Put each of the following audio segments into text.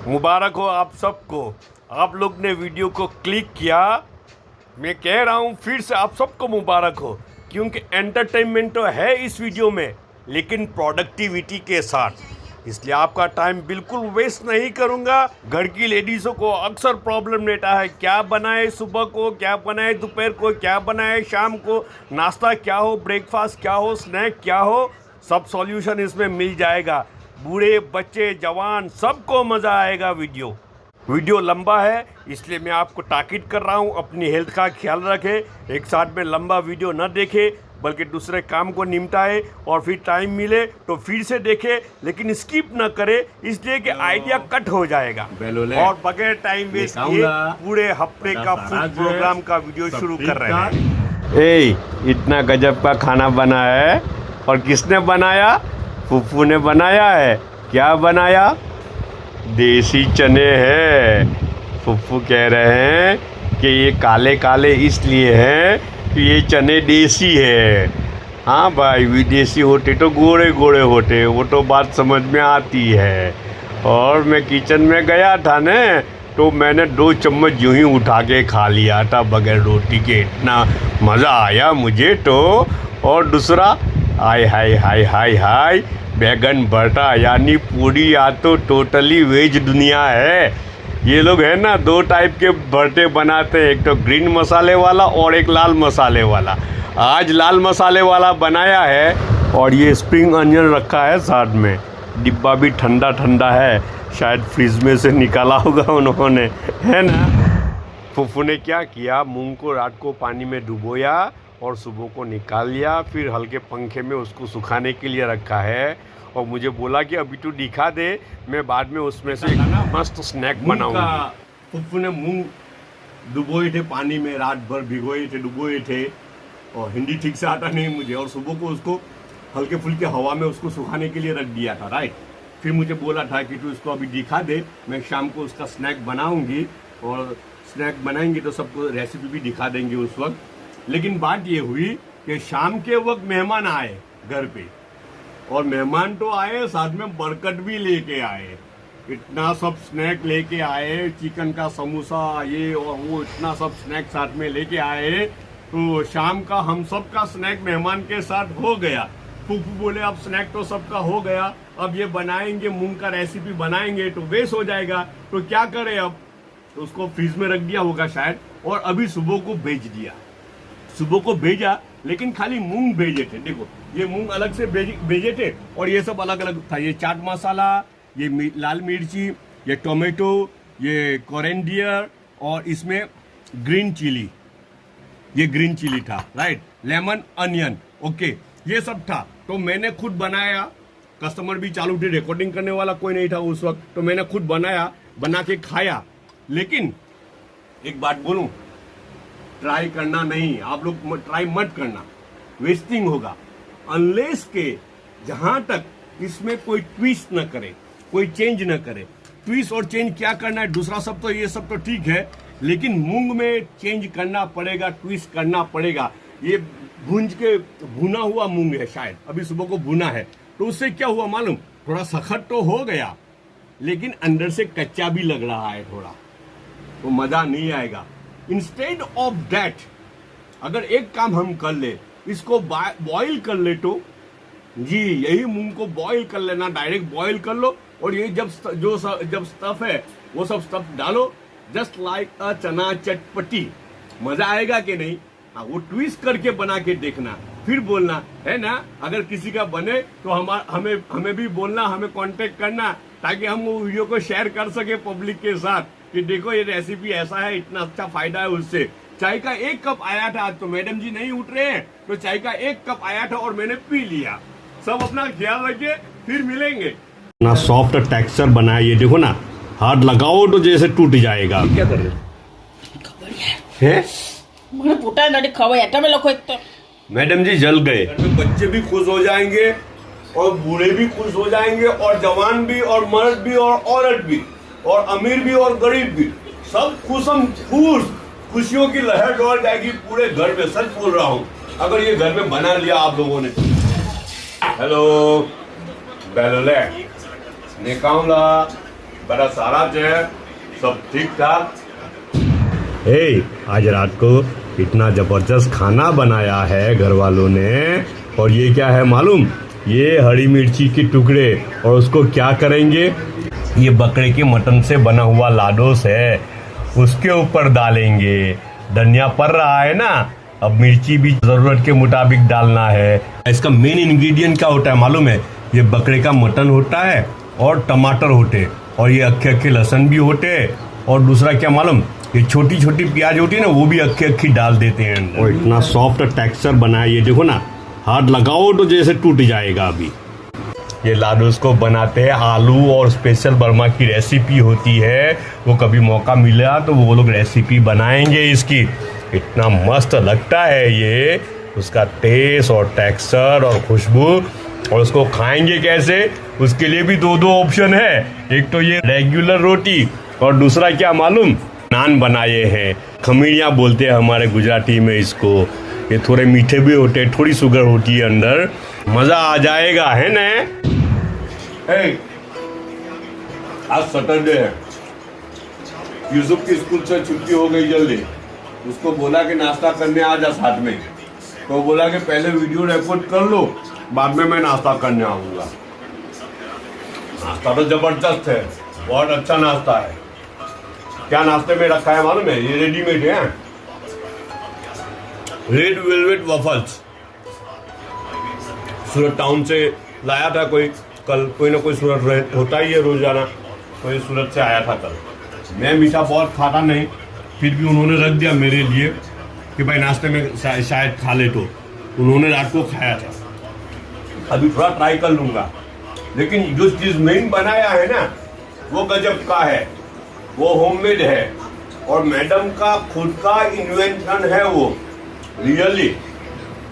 मुबारक हो आप सबको। आप लोग ने वीडियो को क्लिक किया, मैं कह रहा हूँ फिर से आप सबको मुबारक हो, क्योंकि एंटरटेनमेंट तो है इस वीडियो में, लेकिन प्रोडक्टिविटी के साथ। इसलिए आपका टाइम बिल्कुल वेस्ट नहीं करूँगा। घर की लेडीज़ों को अक्सर प्रॉब्लम रहता है, क्या बनाए सुबह को, क्या बनाए दोपहर को, क्या बनाए शाम को, नाश्ता क्या हो, ब्रेकफास्ट क्या हो, स्नैक क्या हो, सब सॉल्यूशन इसमें मिल जाएगा। बूढ़े बच्चे जवान सबको मज़ा आएगा। वीडियो लंबा है, इसलिए मैं आपको ताकीद कर रहा हूँ, अपनी हेल्थ का ख्याल रखें। एक साथ में लंबा वीडियो न देखें, बल्कि दूसरे काम को निपटाए और फिर टाइम मिले तो फिर से देखें, लेकिन स्किप न करें, इसलिए कि आइडिया कट हो जाएगा। और बगैर टाइम वेस्ट किए पूरे हफ्ते का फूड प्रोग्राम का वीडियो शुरू कर रहे हैं। इतना गजब का खाना बना है, और किसने बनाया? फूफू ने बनाया है। क्या बनाया? देसी चने हैं। फूफू कह रहे हैं कि ये काले काले इसलिए हैं कि ये चने देसी है। हाँ भाई, विदेशी होते तो गोरे गोरे होते, वो तो बात समझ में आती है। और मैं किचन में गया था न, तो मैंने 2 चम्मच यूँ ही उठा के खा लिया था बगैर रोटी के। इतना मज़ा आया मुझे तो। और दूसरा, हाय हाय हाय हाय हाय, बैगन भरता, यानी पूरी या तो टोटली वेज दुनिया है। ये लोग है ना 2 टाइप के भरते बनाते हैं, एक तो ग्रीन मसाले वाला और एक लाल मसाले वाला। आज लाल मसाले वाला बनाया है, और ये स्प्रिंग अनियन रखा है साथ में। डिब्बा भी ठंडा ठंडा है, शायद फ्रिज में से निकाला होगा उन्होंने, है ना। फूफू ने क्या किया, मूंग को रात को पानी में डुबोया और सुबह को निकाल लिया, फिर हल्के पंखे में उसको सुखाने के लिए रखा है। और मुझे बोला कि अभी तू दिखा दे, मैं बाद में उसमें से मस्त स्नैक बनाऊंगा। फूफू ने मूंग डुबोए थे पानी में, रात भर भिगोए थे, डुबोए थे, और हिंदी ठीक से आता नहीं मुझे। और सुबह को उसको हल्के फुल्के हवा में उसको सुखाने के लिए रख दिया था, राइट। फिर मुझे बोला था कि तू इसको अभी दिखा दे, मैं शाम को उसका स्नैक बनाऊंगी, और स्नैक बनाएंगे तो सबको रेसिपी भी दिखा देंगे उस वक्त। लेकिन बात ये हुई कि शाम के वक्त मेहमान आए घर पे, और मेहमान तो आए, साथ में बरकत भी लेके आए। इतना सब स्नैक लेके आए, चिकन का समोसा, ये और वो, इतना सब स्नैक साथ में लेके आए। तो शाम का हम सब का स्नैक मेहमान के साथ हो गया। फूफू बोले अब स्नैक तो सबका हो गया, अब ये बनाएंगे, मूंग का रेसिपी बनाएंगे तो वेस्ट हो जाएगा, तो क्या करें अब। तो उसको फ्रिज में रख दिया होगा शायद, और अभी सुबह को भेज दिया। सुबह को भेजा, लेकिन खाली मूंग भेजे थे। देखो, ये मूंग अलग से भेजे थे, और ये सब अलग अलग था। ये चाट मसाला, ये लाल मिर्ची, ये टोमेटो, ये कोरिएंडर, और इसमें ग्रीन चिली, ये ग्रीन चिली था, राइट, लेमन अनियन, ओके, ये सब था। तो मैंने खुद बनाया, कस्टमर भी चालू थे, रिकॉर्डिंग करने वाला कोई नहीं था उस वक्त, तो मैंने खुद बनाया, बना के खाया। लेकिन एक बात बोलूं, ट्राई करना नहीं, आप लोग ट्राई मत करना, वेस्टिंग होगा। अनलेस के जहां तक इसमें कोई ट्विस्ट न करे, कोई चेंज न करे। ट्विस्ट और चेंज क्या करना है, दूसरा सब तो, ये सब तो ठीक है, लेकिन मूंग में चेंज करना पड़ेगा, ट्विस्ट करना पड़ेगा। ये भूंज के भुना हुआ मूंग है शायद, अभी सुबह को भुना है, तो उससे क्या हुआ मालूम, थोड़ा सख्त तो हो गया, लेकिन अंदर से कच्चा भी लग रहा है थोड़ा, तो मजा नहीं आएगा। इंस्टेड ऑफ दैट, अगर एक काम हम कर ले, इसको बॉईल कर ले, तो जी यही मूंग को बॉईल कर लेना, डायरेक्ट बॉईल कर लो, और ये जब स्टफ है वो सब स्टफ डालो, जस्ट लाइक अ चना चटपटी। मजा आएगा कि नहीं? हाँ, वो ट्विस्ट करके बना के देखना, फिर बोलना, है ना। अगर किसी का बने तो हमें भी बोलना, हमें कांटेक्ट करना, ताकि हम वो वीडियो को शेयर कर सके पब्लिक के साथ कि देखो ये रेसिपी ऐसा है, इतना अच्छा फायदा है उससे। चाय का 1 कप आया था, आज तो मैडम जी नहीं उठ रहे हैं, तो चाय का 1 कप आया था और मैंने पी लिया। सब अपना ख्याल रखिए, फिर मिलेंगे। ना सॉफ्ट टेक्सचर बनाया, ये देखो ना, हाथ लगाओ तो जैसे टूट जाएगा। क्या कर रहे हैं? मैडम जी जल गए। बच्चे भी खुश हो जाएंगे, और बूढ़े भी खुश हो जाएंगे, और जवान भी, और मर्द भी, और औरत भी, और अमीर भी, और गरीब भी, सब खुशियों की लहर दौड़ जाएगी पूरे घर में। सच बोल रहा हूँ, अगर ये घर में बना लिया आप लोगों ने। हेलो बेलोले, निकाउला बड़ा सारा जो है सब ठीक ठाक। आज रात को इतना जबरदस्त खाना बनाया है घर वालों ने, और ये क्या है मालूम? ये हरी मिर्ची के टुकड़े, और उसको क्या करेंगे, ये बकरे के मटन से बना हुआ लाडोस है, उसके ऊपर डालेंगे। धनिया पड़ रहा है ना, अब मिर्ची भी जरूरत के मुताबिक डालना है। इसका मेन इंग्रेडिएंट क्या होता है मालूम है? ये बकरे का मटन होता है और टमाटर होते, और ये अक्खे अक्खे लहसुन भी होते, और दूसरा क्या मालूम, ये छोटी छोटी प्याज होती है ना, वो भी अक्खे अक्खी डाल देते हैं। और इतना सॉफ्ट टेक्सचर बनाया, ये देखो ना, हाथ लगाओ तो जैसे टूट जाएगा। अभी ये लाडोस को बनाते हैं आलू और स्पेशल बर्मा की रेसिपी होती है, वो कभी मौका मिला तो वो लोग रेसिपी बनाएंगे इसकी। इतना मस्त लगता है ये, उसका टेस्ट और टेक्सचर और खुशबू। और उसको खाएंगे कैसे, उसके लिए भी दो ऑप्शन है। एक तो ये रेगुलर रोटी, और दूसरा क्या मालूम, नान बनाए हैं। खमीरियाँ बोलते हैं हमारे गुजराती में इसको। ये थोड़े मीठे भी होते हैं, थोड़ी शुगर होती है अंदर, मजा आ जाएगा, है ना? आज सैटरडे है, यूसुफ की स्कूल से छुट्टी हो गई जल्दी। उसको बोला कि नाश्ता करने आ जा साथ में, तो बोला कि पहले वीडियो रिकॉर्ड कर लो, बाद में मैं नाश्ता करने आऊंगा। नाश्ता तो जबरदस्त है, बहुत अच्छा नाश्ता है। क्या नाश्ते में रखा है मालूम है? ये रेडीमेड है, रेड वेलवेट वफल्स। सूरत टाउन से लाया था कल कोई ना कोई सूरत होता ही है रोजाना, तो ये सूरत से आया था कल। मैं मीठा बहुत खाता नहीं, फिर भी उन्होंने रख दिया मेरे लिए कि भाई नाश्ते में शायद खा ले, तो उन्होंने रात को खाया था। अभी थोड़ा ट्राई कर लूंगा, लेकिन जो चीज मेन बनाया है ना, वो गजब का है, वो होममेड है, और मैडम का खुद का इन्वेंशन है। वो रियली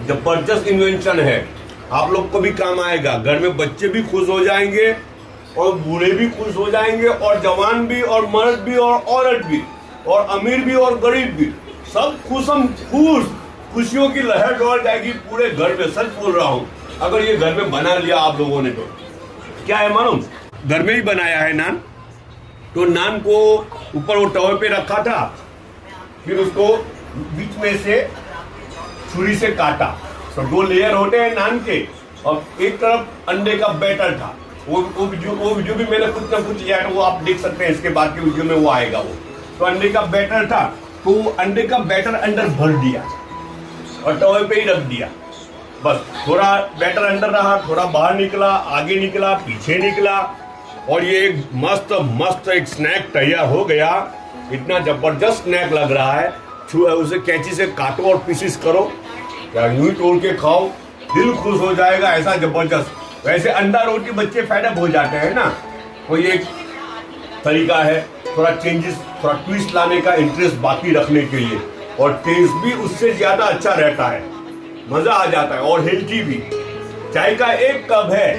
जबरदस्त इन्वेंशन है, आप लोग को भी काम आएगा। घर में बच्चे भी खुश हो जाएंगे, और बूढ़े भी खुश हो जाएंगे, और जवान भी, और मर्द भी, और औरत भी, और अमीर भी और गरीब भी, सब खुशियों की लहर दौड़ जाएगी पूरे घर में। सच बोल रहा हूँ, अगर ये घर में बना लिया आप लोगों ने तो। क्या है मालूम, घर में ही बनाया है नान, तो नान को ऊपर वो तवे पे रखा था, फिर उसको बीच में से छुरी से काटा। तो 2 लेयर होते हैं नान के, और एक तरफ अंडे का बैटर था। वो वीडियो भी मैंने कुछ ना कुछ लिया है, वो आप देख सकते हैं, इसके बाद के वीडियो में वो आएगा। वो तो अंडे का बैटर था, तो अंडे का बैटर अंदर भर दिया और तवे पे ही रख दिया। बस थोड़ा बैटर अंदर रहा, थोड़ा बाहर निकला, आगे निकला, पीछे निकला, और ये एक मस्त एक स्नैक तैयार हो गया। इतना जबरदस्त स्नैक लग रहा है, उसे कैंची से काटो और पीसेस करो, या यूं ही तोड़ के खाओ, दिल खुश हो जाएगा, ऐसा जबरदस्त। वैसे अंडा रोटी बच्चे फैड अप हो जाते हैं ना, तो ये एक तरीका है थोड़ा चेंजेस, थोड़ा ट्विस्ट लाने का, इंटरेस्ट बाकी रखने के लिए, और टेस्ट भी उससे ज्यादा अच्छा रहता है, मजा आ जाता है, और हेल्थी भी। चाय का 1 कप है,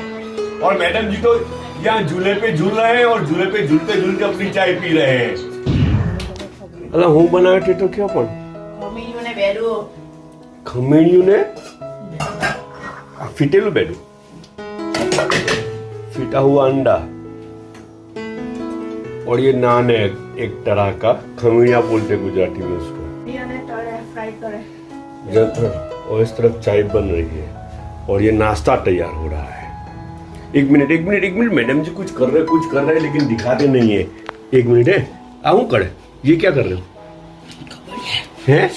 और मैडम जी तो यहाँ झूले पे झूल रहे हैं, और झूले पे झूलते झूलते अपनी चाय पी रहे हैं। अला हूँ बनाए थे तो क्या पण खमीणियों ने फीटेलू बेडू, फीटा हुआ अंडा, और ये नान है एक तरह का, खमीणिया बोलते गुजराती में उसको। और इस तरफ चाय बन रही है, और ये नाश्ता तैयार हो रहा है। एक मिनट मैडम जी कुछ कर रहे हैं, लेकिन दिखाते नहीं है। 1 मिनट है, आऊं करे, ये क्या कर रहे हो? हैं?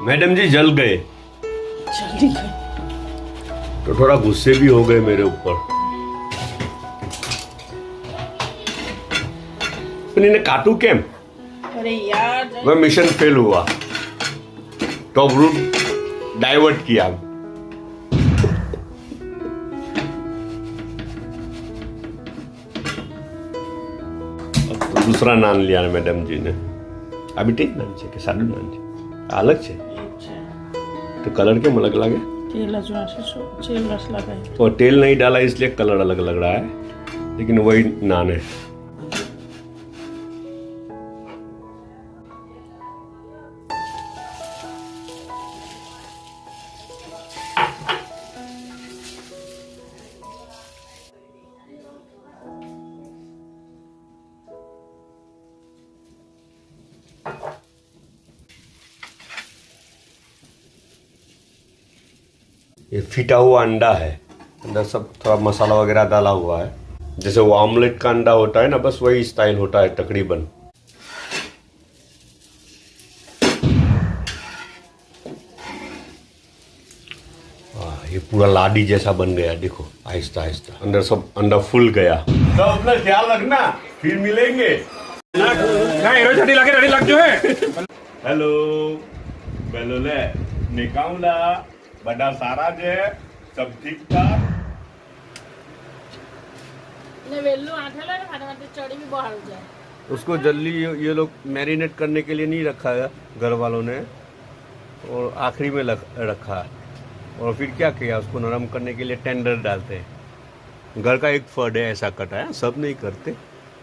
मैडम जी जल गए, तो थोड़ा गुस्से भी हो गए मेरे ऊपर। इन्हें काटू केम? अरे यार, वह मिशन फेल हुआ, तो रूट डाइवर्ट किया। दूसरा नान लिया मैडम जी ने। अभी टेन नान છે કે સાદું નાન છે? અલગ છે तो कलर क्यों अलग अलग है? और तेल नहीं डाला इसलिए कलर अलग लग रहा है, लेकिन वही नान है। ये फिटा हुआ अंडा है, अंदर सब थोड़ा मसाला वगैरह डाला हुआ है, जैसे वो ऑमलेट का अंडा होता है ना, बस वही स्टाइल होता है तकरीबन। ये पूरा लाडी जैसा बन गया, देखो आहिस्ता आहिस्ता अंदर सब अंडा फूल गया। तो अपना ख्याल रखना, फिर मिलेंगे। हेलो बेलोले निकाउला बड़ा सारा जे सब ठीक ठाक उसको जल्दी ये लोग मैरिनेट करने के लिए नहीं रखा है घर वालों ने, और आखिरी में रखा है। और फिर क्या किया, उसको नरम करने के लिए टेंडर डालते हैं। घर का एक फर्ड है ऐसा कटा है, सब नहीं करते।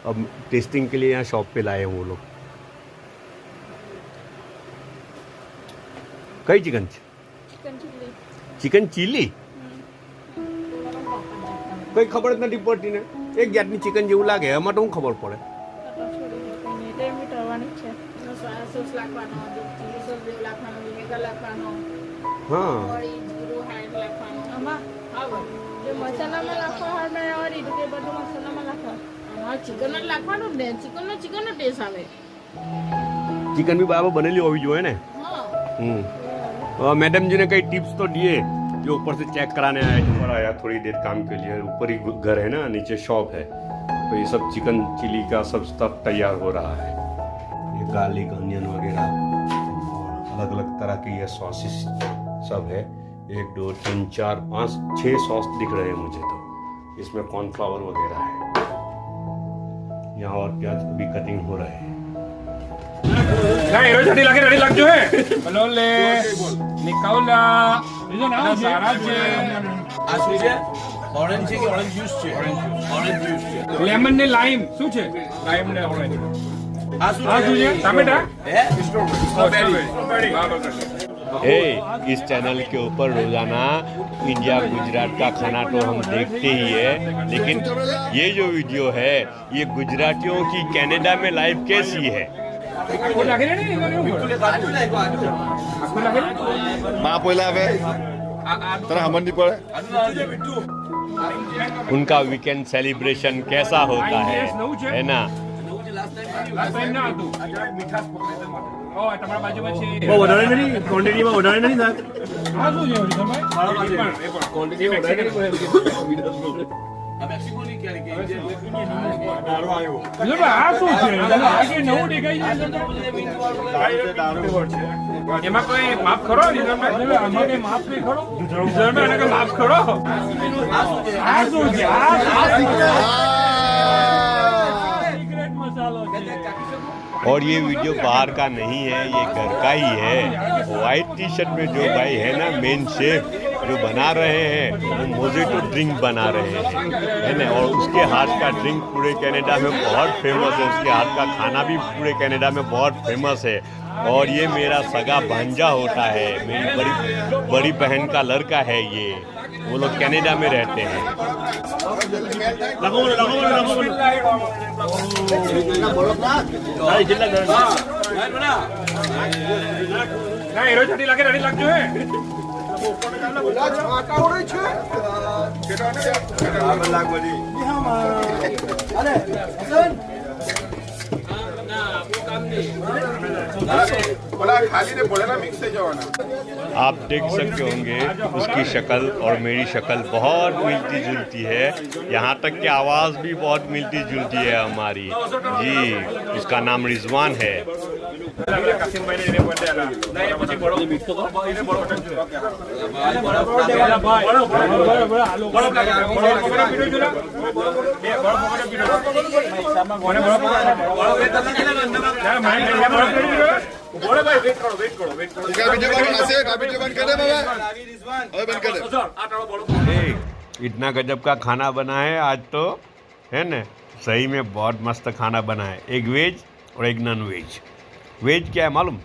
अब टेस्टिंग के लिए यहाँ शॉप पे लाए हैं वो लोग। कई चिकन चिली कई खबर नहीं पड़ती ने, एक जातनी चिकन जेवू लागे, एमां तो खबर पड़े। हाँ चिकन भी बराबर बनेली होवी જોઈએ ને। मैडम जी ने कई टिप्स तो दिए, जो ऊपर से चेक कराने आए, ऊपर आया थोड़ी देर काम के लिए, ऊपर ही घर है ना, नीचे शॉप है, तो ये सब चिकन चिली का सब स्टफ तैयार हो रहा है। ये गार्लिक अनियन वगैरह अलग अलग तरह के ये सॉसेस सब है, 1 2 3 4 5 6 सॉस दिख रहे हैं मुझे तो। इसमें कॉर्नफ्लावर वगैरह है, यहाँ और प्याज भी कटिंग हो रहे हैं। ઓરેન્જ છે કે ઓરેન્જ જ્યુસ છે? ઓરેન્જ જ્યુસ છે, લેમન ને લાઈમ શું છે? લાઈમ ને ઓરેન્જ આ શું છે? ટમેટા હે સ્ટ્રોબેરી। इस चैनल के ऊपर रोजाना इंडिया गुजरात का खाना तो हम देखते ही है, लेकिन ये जो वीडियो है ये गुजरातियों की कनाडा में लाइफ कैसी है। उनका वीकेंड सेलिब्रेशन कैसा होता है ना। એમાં કોઈ માફ કરો, માફ નહીં કરો, માફ કરો। और ये वीडियो बाहर का नहीं है, ये घर का ही है। व्हाइट टी शर्ट में जो भाई है ना, मेन शेफ जो बना रहे हैं, वो मोजिटो ड्रिंक बना रहे हैं, है ना। और उसके हाथ का ड्रिंक पूरे कनाडा में बहुत फेमस है, उसके हाथ का खाना भी पूरे कनाडा में बहुत फेमस है। और ये मेरा सगा भांजा होता है, मेरी बड़ी बहन का लड़का है ये, वो लोग कनाडा में रहते हैं। आप देख सकते होंगे उसकी शक्ल और मेरी शक्ल बहुत मिलती जुलती है, यहाँ तक कि आवाज़ भी बहुत मिलती जुलती है हमारी जी। उसका नाम रिजवान है। इतना गजब का खाना बना है आज तो, है ना। सही में बहुत मस्त खाना बना है, एक वेज और एक नॉन वेज। वेज क्या है मालूम,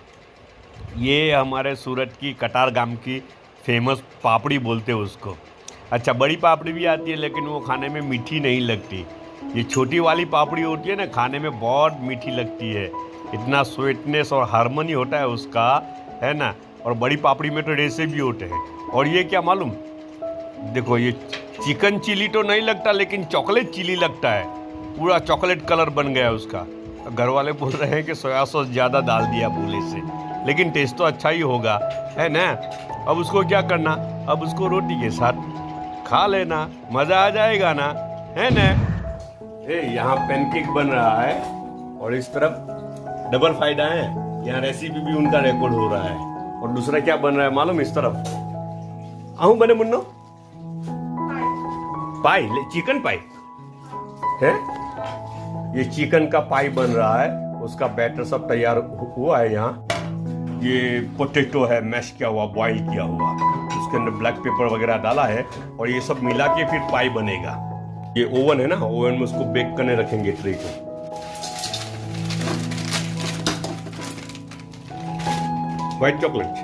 ये हमारे सूरत की कटार गांव की फेमस पापड़ी बोलते हैं उसको। अच्छा, बड़ी पापड़ी भी आती है लेकिन वो खाने में मीठी नहीं लगती। ये छोटी वाली पापड़ी होती है ना, खाने में बहुत मीठी लगती है, इतना स्वीटनेस और हार्मनी होता है उसका, है ना। और बड़ी पापड़ी में तो रेसे भी होते हैं। और ये क्या मालूम, देखो ये चिकन चिली तो नहीं लगता, लेकिन चॉकलेट चिली लगता है। पूरा चॉकलेट कलर बन गया उसका। घर वाले बोल रहे हैं कि सोया सॉस ज़्यादा डाल दिया भूले से, लेकिन टेस्ट तो अच्छा ही होगा, है ना। अब उसको क्या करना, अब उसको रोटी के साथ खा लेना, मज़ा आ जाएगा ना, है ना। यहाँ पैनकेक बन रहा है और इस तरफ डबल फायदा है, यहाँ रेसिपी भी उनका रिकॉर्ड हो रहा है। और दूसरा क्या बन रहा है मालूम, इस तरफ आहू बने मुन्नो पाई, चिकन पाई है। ये चिकन का पाई बन रहा है, उसका बैटर सब तैयार हुआ है। यहाँ ये पोटैटो है, मैश किया हुआ, बॉईल किया हुआ, उसके अंदर ब्लैक पेपर वगैरह डाला है और ये सब मिला के फिर पाई बनेगा। ये ओवन है ना, ओवन में उसको बेक करने रखेंगे ट्रे को। व्हाइट चॉकलेट,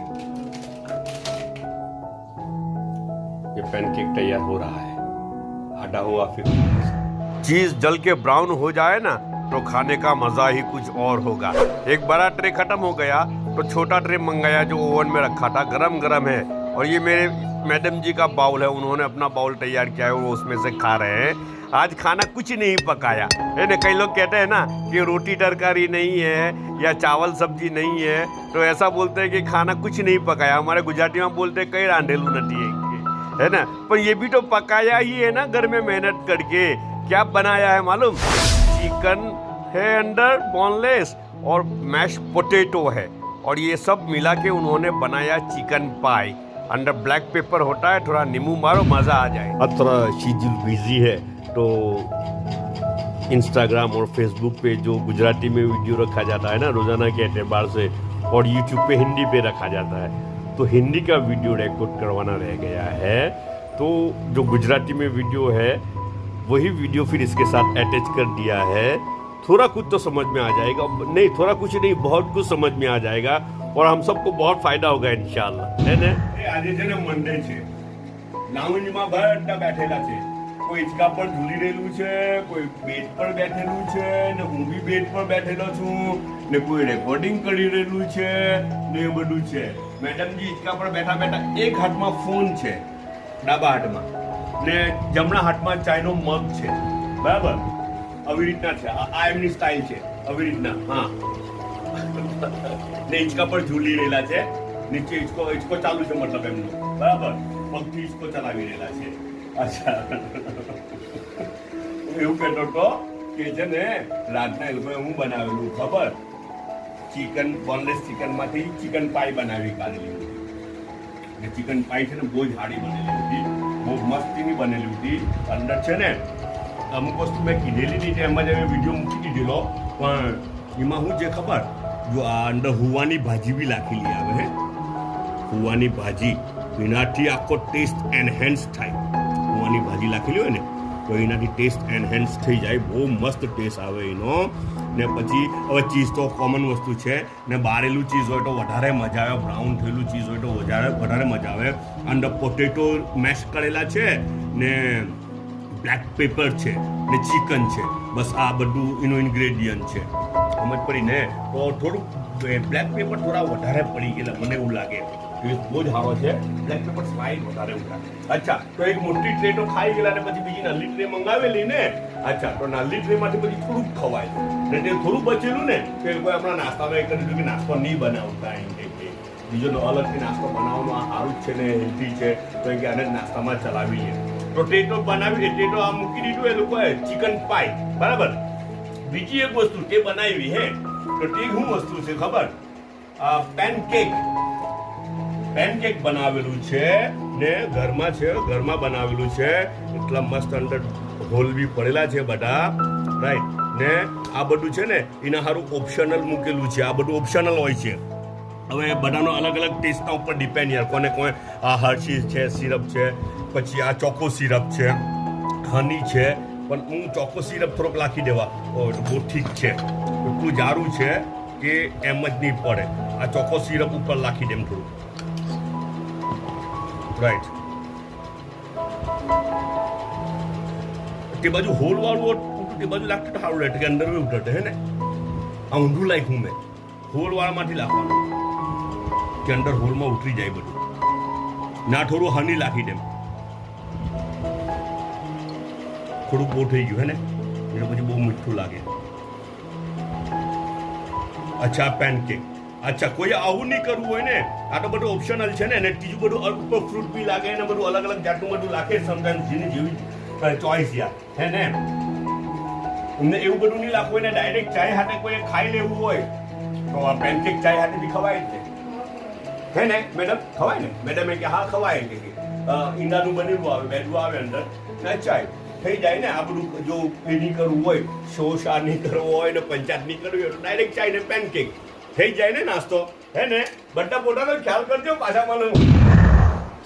ये पैनकेक तैयार हो रहा है, आधा हुआ फिर चीज जल के ब्राउन हो जाए ना तो खाने का मजा ही कुछ और होगा। एक बड़ा ट्रे खत्म हो गया तो छोटा ट्रे मंगाया जो ओवन में रखा था, गरम गरम है। और ये मेरे मैडम जी का बाउल है, उन्होंने अपना बाउल तैयार किया है, वो उसमें से खा रहे हैं। आज खाना कुछ नहीं पकाया है ना। कई लोग कहते हैं ना कि रोटी तरकारी नहीं है या चावल सब्जी नहीं है, तो ऐसा बोलते हैं कि खाना कुछ नहीं पकाया। हमारे गुजराती में बोलते हैं कई रांधेलू नटी है ना, पर ये भी तो पकाया ही है ना घर में मेहनत करके। क्या बनाया है मालूम, चिकन है अंदर बोनलेस और मैश पोटैटो है, और ये सब मिला के उन्होंने बनाया चिकन पाई। अंदर ब्लैक पेपर होता है, थोड़ा नींबू मारो मज़ा आ जाए। अब थोड़ा शेड्यूल बिजी है तो इंस्टाग्राम और फेसबुक पे जो गुजराती में वीडियो रखा जाता है ना रोज़ाना के एतबार से, और यूट्यूब पे हिंदी पे रखा जाता है, तो हिंदी का वीडियो रिकॉर्ड करवाना रह गया है। तो जो गुजराती में वीडियो है वही वीडियो फिर इसके साथ अटैच कर दिया है। थोड़ा कुछ तो समझ में आ जाएगा, नहीं थोड़ा कुछ नहीं, बहुत कुछ समझ में आ जाएगा और हम सबको बहुत फायदा होगा इंशाल्लाह, है ने। આજે છે ને મંડે છે, લાઉન્જમાં બધા બેઠેલા છે, કોઈ હિંચકા પર ઝૂલી રહેલું છે, કોઈ બેડ પર બેઠેલું છે, ને હું બી બેડ પર બેઠેલો છું, ને કોઈ રેકોર્ડિંગ કરી રહેલું છે, ને એ બધું છે। મેડમજી હિંચકા પર બેઠા બેઠા એક હાથમાં ફોન છે, ડાબા હાથમાં, ને જમણા હાથમાં ચાયનો મગ છે, બરાબર, આવી રીતના છે, આ એમની સ્ટાઇલ છે, આવી રીતના, હા, ને હિંચકા પર ઝૂલી રહેલા છે, નીચે હિંચકો ચાલુ છે, મતલબ એમનો, બરાબર, પગથી હિંચકો ચલાવી રહેલા છે। અચ્છા, એવું કહેતો હતો કે છે ને રાતના એ લોકોએ હું બનાવેલું ખબર, ચિકન બોનલેસ ચિકનમાંથી ચિકન પાઈ બનાવી કાઢેલી હતી। ચિકન પાઈ છે ને બહુ જ હાડી બનેલી હતી, બહુ મસ્તીની બનેલી હતી। અંદર છે ને અમુક વસ્તુ મેં કીધેલી હતી એમાં જ વિડીયો મૂકી દીધેલો, પણ એમાં હું જે ખબર, જો આ અંદર હુવાની ભાજી બી લાખેલી આવે હે, હુવાની ભાજી, એનાથી આખો ટેસ્ટ એનહેન્સ થાય। હુવાની ભાજી લાખેલી હોય ને તો એનાથી ટેસ્ટ એનહેન્સ થઈ જાય, બહુ મસ્ત ટેસ્ટ આવે એનો। ને પછી હવે ચીઝ તો કોમન વસ્તુ છે, ને બારેલું ચીઝ હોય તો વધારે મજા આવે, બ્રાઉન થયેલું ચીઝ હોય તો વધારે મજા આવે। અંદર પોટેટો મેશ કરેલા છે, ને બ્લેક પેપર છે, ને ચિકન છે, બસ આ બધું એનું ઇન્ગ્રેડિયન્ટ છે, સમજ પડી ને। તો થોડુંક બ્લેક પેપર થોડા વધારે પડી ગયેલા મને એવું લાગે, બહુ જ સારો છે, બ્લેક પેપર સ્લાઇડ વધારે ઉઠાય। અચ્છા, તો એક મોટી ટ્રે તો ખાઈ ગયેલા ને પછી બીજી નાની ટ્રે મંગાવેલી ને, અચ્છા, તો નાની ટ્રેમાંથી પછી થોડુંક ખવાય, ને તે થોડું બચેલું ને તો એ લોકોએ હમણાં નાસ્તામાં એ કરી દીધું કે નાસ્તો નહીં બનાવતા, એમ કે બીજો અલગથી નાસ્તો બનાવવાનો આ સારું જ છે ને હેલ્ધી છે, તો એ કે આને નાસ્તામાં ચલાવીએ। તો તે તો બનાવી દે, તે તો આ મૂકી દીધું એ લોકોએ ચિકન પાઈ, બરાબર। બીજી એક વસ્તુ તે બનાવી હે, તો તે શું વસ્તુ છે ખબર, પેનકેક, પેનકેક બનાવેલું છે ને ઘરમાં છે, ઘરમાં બનાવેલું છે, એટલા મસ્ત અંદર હોલ બી પડેલા છે બધા, રાઈટ। ને આ બધું છે ને એના સારું ઓપ્શનલ મૂકેલું છે, આ બધું ઓપ્શનલ હોય છે। હવે બધાનો અલગ અલગ ટેસ્ટના ઉપર ડિપેન્ડ યાર, કોને કોઈ આ હર્શીઝ છે, સિરપ છે, પછી આ ચોકો સિરપ છે, હની છે, પણ હું ચોકો સિરપ થોડોક લાખી દેવા બહુ ઠીક છે, એટલું જારું છે કે એમ જ નહીં પડે, આ ચોકો સિરપ ઉપર લાખી દેમ થોડું, રાઈટ। તે બાજુ હોલવાળું ઉઠું તે બાજુ લાગતું તો સારું રહે કે અંદર ઉઠે હે ને, આ ઊંધું લાખ્યું મેં, હોલવાળામાંથી લાખવાનું કે અંદર હોલમાં ઉતરી જાય બધું, ના થોડું હની લાખી દેમ, થોડુંક બહુ થઈ ગયું હે ને એટલે પછી બહુ મીઠું લાગે. અચ્છા પેનકેક. અચ્છા કોઈ આવું નહીં કરવું હોય ને, આ તો બધું ઓપ્શનલ છે ને, અને ત્રીજું બધું ઉપર ફ્રૂટ બી લાગે ને બધું અલગ અલગ જાતનું બધું લાગે સમટાઈમ્સ જેની જેવી ચોઈસ યાર હે ને. એમને એવું બધું નહીં લાગવું હોય ને, ડાયરેક્ટ ચાય હાથે કોઈ ખાઈ લેવું હોય તો આ પેનકેક ચાય હાથે બી ખવાય જ હે ને મેડમ? ખવાય ને? મેડમે કે હા ખવાય કે ઈંડાનું બનેલું આવે, મેદું આવે અંદર ને ચાય થઈ જાય ને. આ બધું જો એ નહીં કરવું હોય, શોષા નહીં કરવો હોય ને પંચાયત નહીં કરવી હોય તો ડાયરેક્ટ ચાય ને પેનકેક થઈ જાય ને नाश्तो है ने. बड्डा पोटा का ख्याल करते हो पाछा मालूम.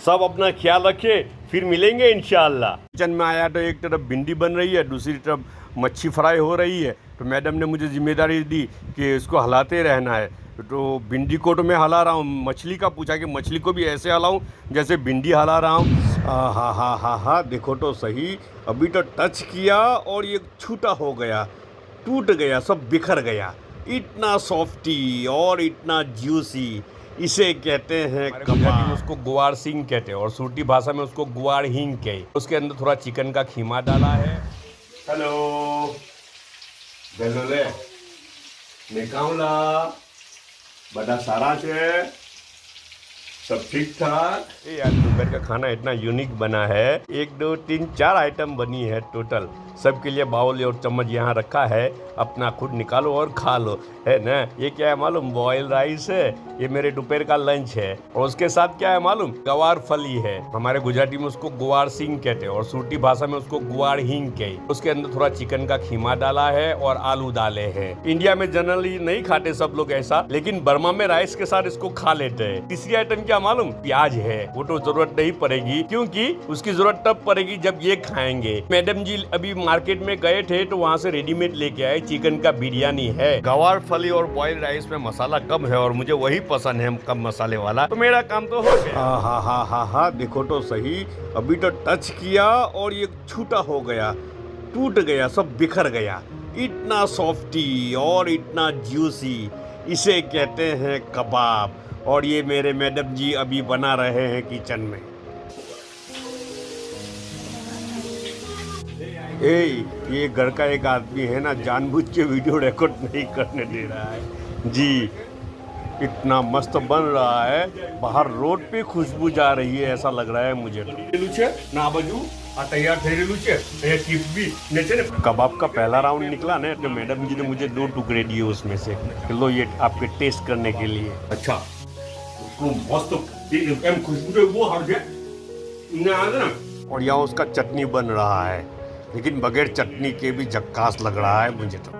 सब अपना ख्याल रखिए, फिर मिलेंगे इंशाल्लाह. किचन में आया तो एक तरफ भिंडी बन रही है, दूसरी तरफ मच्छी फ्राई हो रही है. तो मैडम ने मुझे जिम्मेदारी दी कि इसको हलाते रहना है. तो भिंडी को तो मैं हला रहा हूँ, मछली का पूछा कि मछली को भी ऐसे हलाऊँ जैसे भिंडी हला रहा हूँ. हाँ हाँ हाँ हाँ देखो तो सही, अभी तो टच किया और ये छूटा हो गया, टूट गया, सब बिखर गया. इतना सॉफ्टी और इतना ज्यूसी, इसे कहते हैं कबाब. उसको गुआर सिंग कहते हैं और सूटी भाषा में उसको गुआर हिंग कहते. उसके अंदर थोड़ा चिकन का खीमा डाला है. हेलो हेलो ले मैं कहूँला बड़ा सारा है, सब ठीक ठाक. ये यार दोपहर का खाना इतना यूनिक बना है, 1 2 3 4 आइटम बनी है टोटल. सबके लिए बाउल और चम्मच यहाँ रखा है, अपना खुद निकालो और खा लो है ना. ये क्या है मालूम? बॉयल राइस है, ये मेरे दोपहर का लंच है. और उसके साथ क्या है मालूम? गवार फली है, हमारे गुजराती में उसको गुआर सिंग कहते हैं और सूटी भाषा में उसको गुआर हिंग कहते. उसके अंदर थोड़ा चिकन का खीमा डाला है और आलू डाले हैं. इंडिया में जनरली नहीं खाते सब लोग ऐसा, लेकिन बर्मा में राइस के साथ इसको खा लेते हैं. तीसरी आइटम क्या मालूम? प्याज है. वो तो जरूरत नहीं पड़ेगी क्योंकि उसकी जरूरत तब पड़ेगी जब ये खाएंगे. मैडम जी अभी मार्केट में गए थे तो वहाँ से रेडीमेड लेके आए, चिकन का बिरयानी है. गवार फली और बॉइल्ड राइस में मसाला कम है और मुझे वही पसंद है, कम मसाले वाला. तो मेरा काम तो हो गया. हाँ हाँ हाँ हाँ देखो तो सही, अभी तो टच किया और ये छूटा हो गया, टूट गया, सब बिखर गया. इतना सॉफ्टी और इतना ज्यूसी, इसे कहते हैं कबाब. और ये मेरे मैडम जी अभी बना रहे हैं किचन में. ये घर का एक आदमी है ना, जानबूझ के वीडियो रिकॉर्ड नहीं करने दे रहा है जी. इतना मस्त बन रहा है, बाहर रोड पे खुशबू जा रही है ऐसा लग रहा है मुझे. ना बाजू आ तैयार થઈ રહેલું છે. એ ચીપ भी नीचे ने. कबाब का पहला राउंड निकला ना तो मैडम जी ने मुझे 2 टुकड़े दिए उसमें से, लो ये आपके टेस्ट करने के लिए. अच्छा मस्त एम खुशबू तो वो हर गया. और यहाँ उसका चटनी बन रहा है, लेकिन बगैर चटनी के भी झक्कास लग रहा है मुझे तो.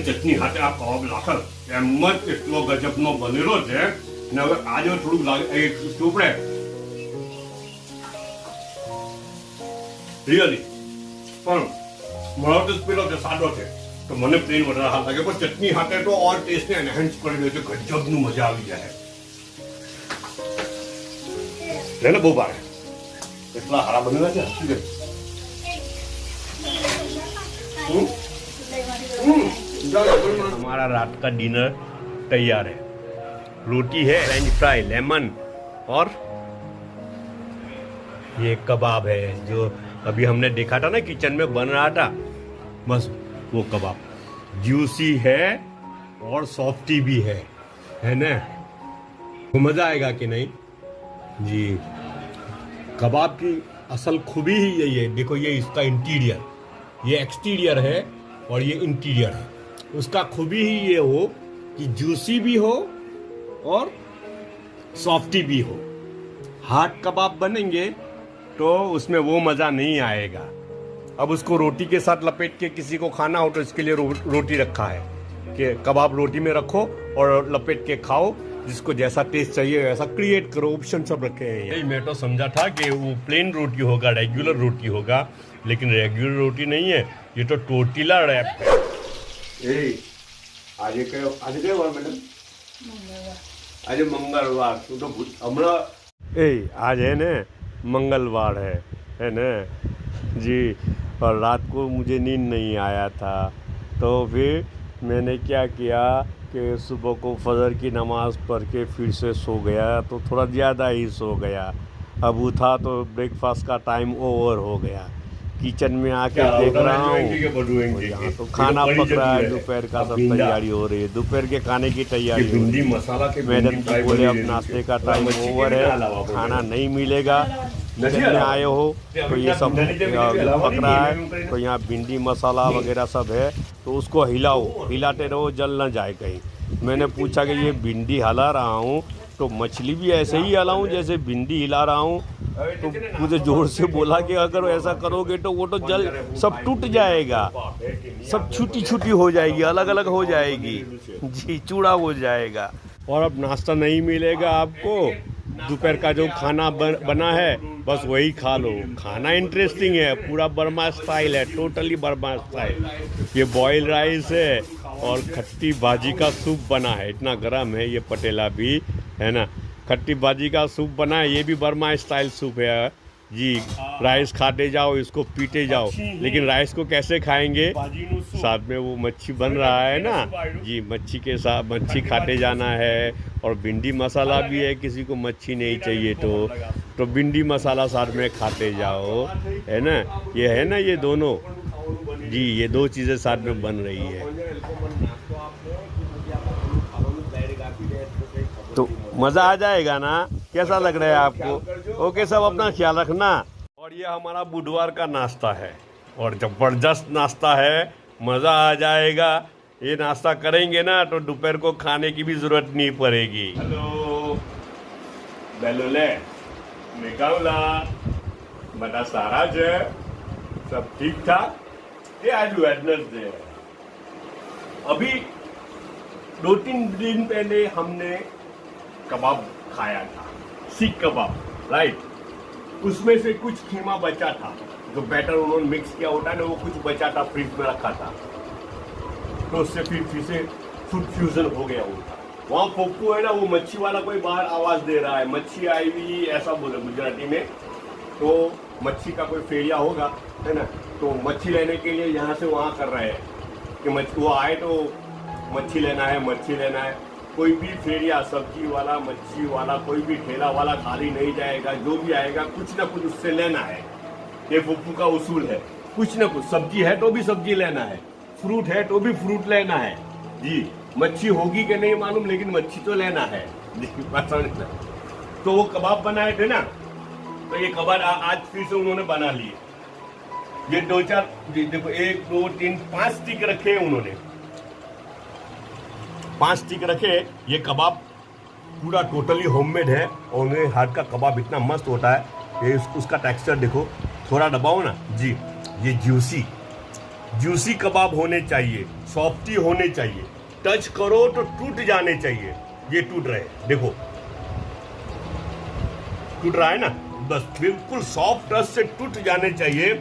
चटनी हाथे आ कबाब लाखल एम જ એટલો ગજબનો બનેલો છે ને. હવે આજે થોડુંક લાગે એક ચોપડે રિયલી, પણ મારો ટેસ્ટ પેલો છે સાદો છે તો મને પ્લેન વધારે સારું લાગે, પણ ચટણી હાથે તો ઓર ટેસ્ટને એનહેન્સ કરી દે છે. ગજબનું મજા આવી જાય. લે બહુ ભારે એટલા સારા બનેલા છે. શું છે? हमारा रात का डिनर तैयार है. रोटी है, फ्रेंच फ्राई, लेमन और ये कबाब है जो अभी हमने देखा था ना किचन में बन रहा था, बस वो कबाब. ज्यूसी है और सॉफ्टी भी है ना. तो मज़ा आएगा कि नहीं जी. कबाब की असल खूबी ही यही है. देखो ये इसका इंटीरियर, ये एक्सटीरियर है और ये इंटीरियर है. उसका खूबी ही ये हो कि जूसी भी हो और सॉफ्टी भी हो. हार्ड कबाब बनेंगे तो उसमें वो मज़ा नहीं आएगा. अब उसको रोटी के साथ लपेट के किसी को खाना हो तो इसके लिए रोटी रखा है कि कबाब रोटी में रखो और लपेट के खाओ. जिसको जैसा टेस्ट चाहिए वैसा क्रिएट करो, ऑप्शन सब रखे हैं. मैं तो समझा था कि वो प्लेन रोटी होगा, रेगुलर रोटी होगा, लेकिन रेगुलर रोटी नहीं है, ये तो टोर्टिला रैप है. આજે કયો વાર મેડમ? આજે મંગળવાર. તું તો હમણાં आज है ना मंगलवार है ना जी. और रात को मुझे नींद नहीं आया था तो फिर मैंने क्या किया कि सुबह को फजर की नमाज़ पढ़ के फिर से सो गया, तो थोड़ा ज़्यादा ही सो गया. अब उठा तो ब्रेकफास्ट का टाइम ओवर हो गया किचन में आके देख रहा हूँ यहाँ तो खाना पक रहा है, दोपहर का सब तैयारी हो रही है, दोपहर के खाने की तैयारी हो रही है। मैडम जी बोले अब नाश्ते का टाइम ओवर है, खाना नहीं मिलेगा, किचन में आए हो तो ये सब पक रहा है, तो यहाँ भिंडी मसाला वगैरह सब है, तो उसको हिलाओ, हिलाते रहो जल ना जाए कहीं। मैंने पूछा कि ये भिंडी हिला रहा हूँ तो मछली भी ऐसे ही हिलाऊं जैसे भिंडी हिला रहा हूँ, तो मुझे जोर से बोला कि अगर ऐसा करोगे तो वो तो जल सब टूट जाएगा, सब छुट्टी छुट्टी हो जाएगी, अलग अलग हो जाएगी जी, चूड़ा हो जाएगा। और अब नाश्ता नहीं मिलेगा आपको, दोपहर का जो खाना बना है बस वही खा लो। खाना इंटरेस्टिंग है, पूरा बर्मा स्टाइल है, टोटली बर्मा स्टाइल। ये बॉयल राइस है और खट्टी भाजी का सूप बना है, इतना गर्म है ये पटेला भी, है ना। खट्टी भाजी का सूप बना है, ये भी बर्मा स्टाइल सूप है जी। राइस खाते जाओ, इसको पीते जाओ, लेकिन राइस को कैसे खाएंगे, साथ में वो मच्छी बन रहा है ना जी, मच्छी के साथ मच्छी खाते जाना है। और भिंडी मसाला भी है, किसी को मच्छी नहीं चाहिए तो भिंडी मसाला साथ में खाते जाओ, है ना। ये है ना, ये दोनों जी, ये दो चीज़ें साथ में बन रही है, तो मज़ा आ जाएगा ना। कैसा लग रहा है आपको? ओके, सब अपना ख्याल रखना। और ये हमारा बुधवार का नाश्ता है और ज़बरदस्त नाश्ता है, मज़ा आ जाएगा। ये नाश्ता करेंगे ना तो दोपहर को खाने की भी ज़रूरत नहीं पड़ेगी। हेलो बेलोले निकाला बड़ा सारा जो सब ठीक ठाक। ये आज वेडनेसडे है, अभी 2-3 दिन पहले हमने कबाब खाया था, सीख कबाब, राइट। उसमें से कुछ कीमा बचा था, जो बैटर उन्होंने मिक्स किया होता है ना, वो कुछ बचा था, फ्रिज में रखा था, तो उससे फिर से फूड फ्यूजन हो गया उनका। वहाँ पप्पू है ना, वो मच्छी वाला कोई बाहर आवाज दे रहा है, मच्छी आई हुई ऐसा बोले गुजराती में, तो मच्छी का कोई फेरिया होगा, है ना। तो मच्छी लेने के लिए यहाँ से वहाँ कर रहे हैं कि मच्छी वो आए तो मच्छी लेना है, मच्छी लेना है। कोई भी फेरिया, सब्जी वाला, मच्छी वाला, कोई भी ठेला वाला खाली नहीं जाएगा, जो भी आएगा कुछ ना कुछ उससे लेना है। ये पप्पू का उसूल है, कुछ ना कुछ, सब्जी है तो भी सब्जी लेना है, फ्रूट है तो भी फ्रूट लेना है जी। मच्छी होगी कि नहीं मालूम, लेकिन मच्छी तो लेना है जी। तो वो कबाब बनाए थे ना, तो ये कबाब आज फिर से उन्होंने बना लिए। ये 2-4 देखो, 1 2 3 5 स्टिक रखे हैं उन्होंने, 5 स्टिक रखे। ये कबाब पूरा टोटली होममेड है और उनके हाथ का कबाब इतना मस्त होता है। ये उसका टेक्सचर देखो, थोड़ा दबाओ ना जी, ये जूसी कबाब होने चाहिए, सॉफ्टी होने चाहिए, टच करो तो टूट जाने चाहिए। ये टूट रहे, देखो टूट रहा है ना, बस बिल्कुल सॉफ्ट टच से टूट जाने चाहिए,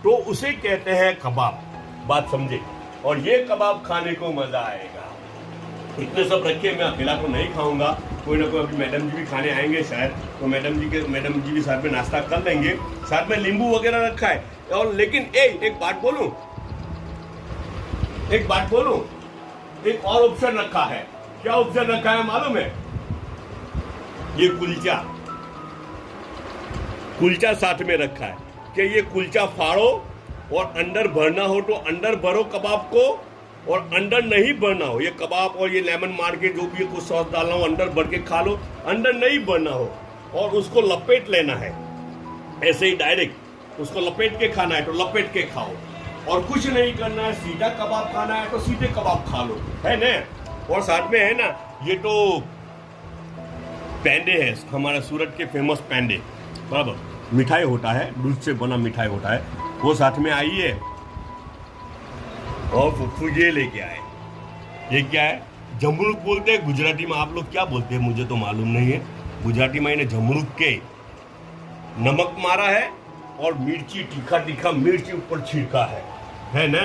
तो उसे कहते हैं कबाब। बात समझे? और ये कबाब खाने को मजा आएगा। इतने सब रखे, मैं अकेला तो नहीं खाऊंगा, कोई ना कोई अभी मैडम जी भी खाने आएंगे शायद, तो मैडम जी भी साथ में नाश्ता कर लेंगे, साथ में नींबू वगैरह रखा है। और लेकिन एक बात बोलूं, एक और ऑप्शन रखा है। क्या ऑप्शन रखा है मालूम है? ये कुलचा साथ में रखा है कि ये कुलचा फाड़ो और अंदर भरना हो तो अंदर भरो कबाब को, और अंदर नहीं भरना हो, ये कबाब और ये लेमन मार के जो भी कुछ सॉस डालना हो अंदर भर के खा लो, अंदर नहीं भरना हो और उसको लपेट लेना है, ऐसे ही डायरेक्ट उसको लपेट के खाना है तो लपेट के खाओ, और कुछ नहीं करना है, सीधा कबाब खाना है तो सीधे कबाब खा लो, है ना। और साथ में है ना, ये तो पेंडे है, हमारा सूरत के फेमस पेंडे, बराबर मिठाई होता है, दूध से बना मिठाई होता है, वो साथ में आई है। और फुफ्फू ये लेके आए, ये क्या है? जमरूक बोलते हैं गुजराती में, आप लोग क्या बोलते हैं मुझे तो मालूम नहीं है। गुजराती में इन्हें जमरूक के नमक मारा है और मिर्ची, तीखा मिर्ची ऊपर छिड़का है ना।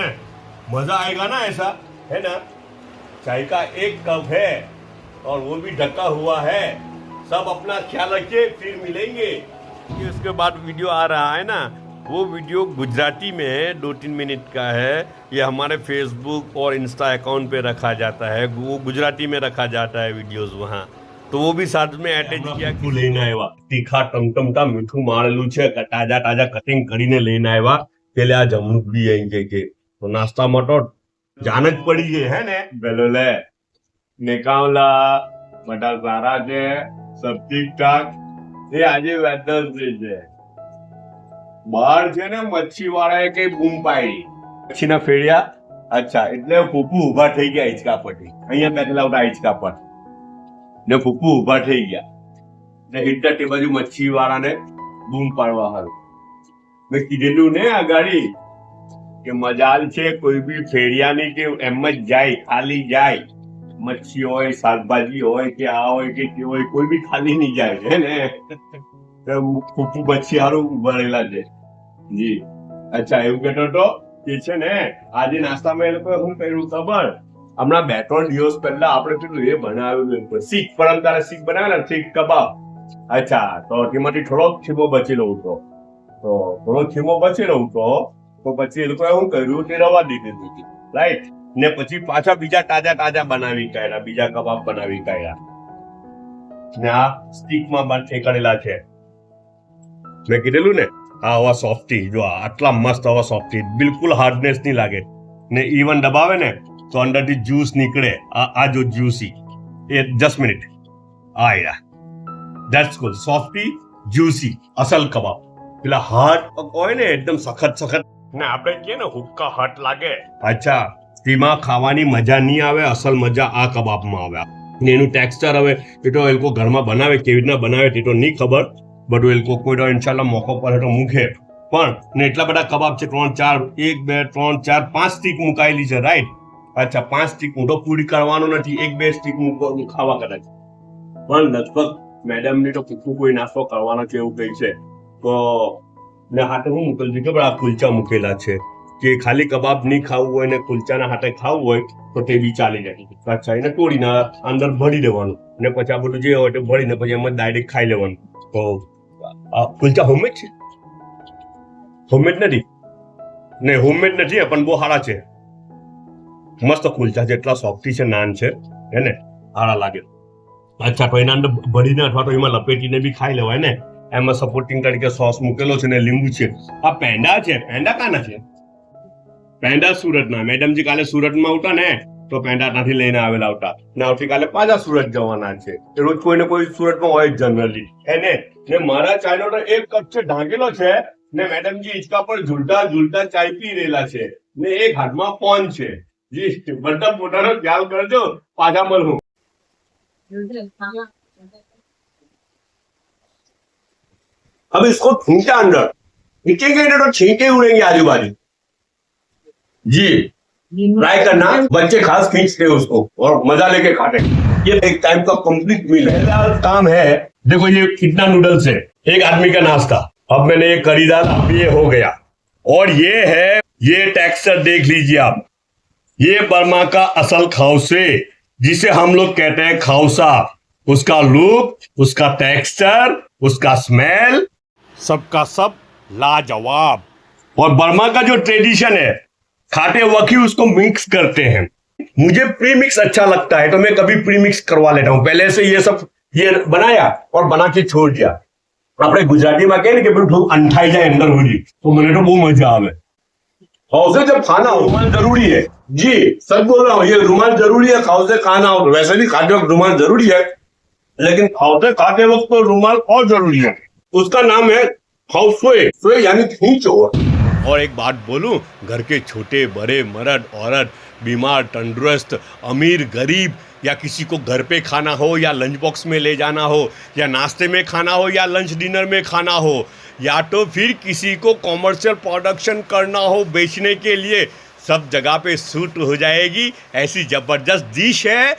मजा आएगा ना, ऐसा है ना। चाय का 1 कप है और वो भी ढका हुआ है। सब अपना ख्याल रखिए, फिर मिलेंगे। उसके बाद वीडियो आ रहा है ना, वो वीडियो गुजराती में है, 2-3 मिनट का है। ये हमारे फेसबुक और इंस्टा अकाउंट पे रखा जाता है, वो गुजराती में रखा जाता है वीडियोस वहाँ, तो वो भी साथ में अटैच किया कि લઈને આવ્યા તીખા ટમટમટા મીઠું મારેલું છે, તાજા કટિંગ કરીને લઈને આવ્યા પેલે આ જમણું બી અહીં કે તો નાસ્તામાં તો જાન જ પડી ગઈ હે ને પેલો લે નિકાવલા બધા સારા છે સબ ઠીક ઠાક એ આજે વેધરડે છે બહાર છે ને મચ્છી વાળાએ કઈ બૂમ પાડી મચ્છીના ફેડિયા અચ્છા એટલે ફૂફુ ઉભા થઈ ગયા હિંચકા પરથી અહીંયા બેઠેલા હતા હિંચકા પર ને ફૂફુ ઉભા થઈ ગયા ને હિટર તે બાજુ મચ્છી વાળાને બૂમ પાડવા હારું મેં કીધેલું ને આ ગાડી કે મજાલ છે કોઈ બી ફેડિયાની કે એમ જ જાય ખાલી જાય મચ્છી હોય શાકભાજી હોય કે આ હોય કે તે હોય કોઈ બી ખાલી નહીં જાય હે ને ફૂફુ મચ્છી હારું ઉભા રહેલા છે જી અચ્છા એવું કહેતો તો કે છે ને આજે નાસ્તામાં એ લોકો શું કર્યું ખબર હમણાં 2-3 દિવસ પહેલા આપણે પેલું એ બનાવ્યું શીખ પરંપરા શીખ બનાવેલા શીખ કબાબ અચ્છા તો તેમાંથી થોડોક ખીમો બચેલો હતો તો થોડો ખીમો બચેલો હતો તો પછી એ લોકોએ શું કર્યું તે રવા દીધી હતી રાઈટ ને પછી પાછા બીજા તાજા બનાવી કાઢ્યા બીજા કબાબ બનાવી કાઢ્યા ને આ સ્ટીકમાં ઠેકાણેલા છે મેં કીધેલું ને આ હવા સોફ્ટી જો આટલા મસ્ત હવા સોફ્ટી બિલકુલ હાર્ડનેસ નહીં લાગે ને ઇવન દબાવે ને તો અંદરથી જ્યુસ નીકળે આ જો જ્યુસી એ 10 મિનિટ આયા ધેટ્સ ગુડ સોફ્ટી જ્યુસી અસલ કબાબ પેલા હાર્ડ હોય ને એકદમ સખત ને આપણે કહીએ ને હુક્કા હટ લાગે અચ્છા તેમાં ખાવાની મજા નહીં આવે અસલ મજા આ કબાબમાં આવે ને એનું ટેક્સચર હવે એ તો એ લોકો ઘરમાં બનાવે કેવી રીતના બનાવે તે તો નહીં ખબર બધું એ લોકો કોઈ તો ઇન્શાલ્લાહ મોકો પર તો મૂકે પણ ને એટલા બધા કબાબ છે 3 4 1 2 3 4 5 સ્ટીક મુકાયેલી છે રાઈટ અચ્છા 5 સ્ટીક હું તો પૂરી કરવાનો નથી 1-2 સ્ટીક ખાવા કદાચ પણ લગભગ મેડમ ની તો પૂછવું કોઈ નાસ્તો કરવાનો છે એવું કઈ છે તો ને હાથે હું મૂકેલું છે કે આ કુલચા મૂકેલા છે કે ખાલી કબાબ નહીં ખાવું હોય ને કુલચાના હાથે ખાવું હોય તો તે બી ચાલી જાય અચ્છા એને તોડીને અંદર ભરી દેવાનું અને પછી આ બધું જે હોય તે ભરીને પછી એમ જ ડાયરેક્ટ ખાઈ લેવાનું તો આ કુલચા હોમમેડ છે હોમમેડ નથી પણ બહુ સારા છે મસ્ત કુલચા છે એટલા સોફ્ટી છે નાન છે હે ને સારા લાગે અચ્છા તો એના અંદર ભરીને અથવા તો એમાં લપેટીને બી ખાઈ લેવાય ને એમાં સપોર્ટિંગ તરીકે સોસ મૂકેલો છે ને લીંબુ છે આ પેંડા છે પેંડા કાના છે પેંડા સુરતના મેડમજી કાલે સુરતમાં આવતા ને તો પેંડા ત્યાંથી લઈને આવેલા હતા ને આવતીકાલે પાછા સુરત જવાના છે એ રોજ કોઈને કોઈ સુરતમાં હોય જનરલી હે ને મારા ચાયનો તો એક કપ છે ઢાંકેલો છે ને મેડમજી હિંચકા પર ઝૂલતા ચાય પી રહેલા છે ને એક હાથમાં ફોન છે જી બધા પોતાનો ખ્યાલ કરજો પાછા મળું अब इसको छींटा अंदर नीचे तो छींटे उड़ेंगे आजू बाजू जी ट्राई करना बच्चे खास खींचते हैं उसको और मजा लेके खाते ये एक टाइम का कंप्लीट मील है पहला काम है देखो ये कितना नूडल्स है एक आदमी का नाश्ता अब मैंने ये खरीदा अब ये हो गया और ये है ये टेक्सचर देख लीजिए आप ये बर्मा का असल खौसे जिसे हम लोग कहते हैं खौसा उसका लुक उसका टेक्सचर उसका स्मेल सबका सब लाजवाब और बर्मा का जो ट्रेडिशन है खाते वक्त ही उसको मिक्स करते हैं मुझे प्री मिक्स अच्छा लगता है तो मैं कभी प्री मिक्स करवा लेता हूँ पहले से ये सब ये बनाया और बना के छोड़ दिया આપણે ગુજરાતીમાં કહે ને કે પેલું અંઠાઈ જાય અંદર સુધી તો મને તો બહુ મજા આવે खाउसे जब खाना हो रुमाल जरूरी है जी सच बोल रहा हूँ ये रुमाल जरूरी है खाउसे खाना हो वैसे भी खाते वक्त रुमाल जरूरी है लेकिन खाउसे खाते वक्त तो रुमाल और जरूरी है उसका नाम है खाउसे स्वे यानी खींचो और एक बात बोलूं घर के छोटे बड़े मर्द औरत बीमार तंदुरुस्त अमीर गरीब या किसी को घर पे खाना हो या लंच बॉक्स में ले जाना हो या नाश्ते में खाना हो या लंच डिनर में खाना हो या तो फिर किसी को कॉमर्शियल प्रोडक्शन करना हो बेचने के लिए सब जगह पे सूट हो जाएगी ऐसी ज़बरदस्त डिश है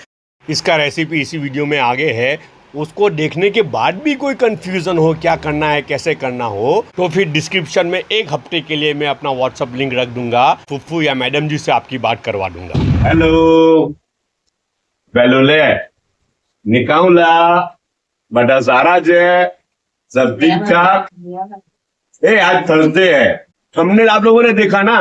इसका रेसिपी इसी वीडियो में आगे है उसको देखने के बाद भी कोई कंफ्यूजन हो क्या करना है कैसे करना हो तो फिर डिस्क्रिप्शन में एक हफ्ते के लिए मैं अपना व्हाट्सएप लिंक रख दूंगा फुफ्फू या मैडम जी से आपकी बात करवा दूंगा हेलो पहले ले निकाउला बड़ा सारा जे सब ठीक ठाक आज थर्सडे है हमने आप लोगों ने देखा ना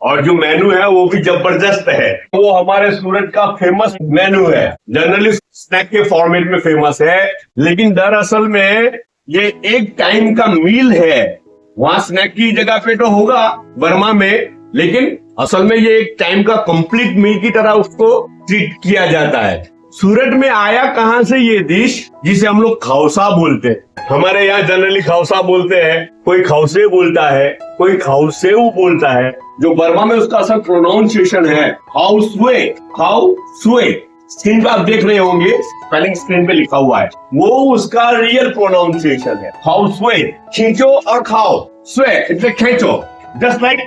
और जो मेनू है वो भी जबरदस्त है वो हमारे सूरत का फेमस मेनू है जनरली स्नैक के फॉर्मेट में फेमस है लेकिन दरअसल में ये एक टाइम का मील है वहां स्नैक की जगह पे तो होगा बर्मा में, लेकिन असल में ये एक टाइम का कंप्लीट मील की तरह उसको ट्रीट किया जाता है। सूरत में आया कहां से ये डिश, जिसे हम लोग खाउसा बोलते हैं। हमारे यहाँ जनरली खाउसा बोलते हैं, कोई खाउसे बोलता है, कोई खाउसेऊ बोलता है। जो बर्मा में उसका असल प्रोनाउंसिएशन है खाउसवे, खाउसवे। स्क्रीन पे आप देख रहे होंगे, स्पेलिंग स्क्रीन पे लिखा हुआ है, वो उसका रियल प्रोनाउंसिएशन है खाउसवे। खींचो और खाओ, स्वे इतने खींचो, जस्ट लाइक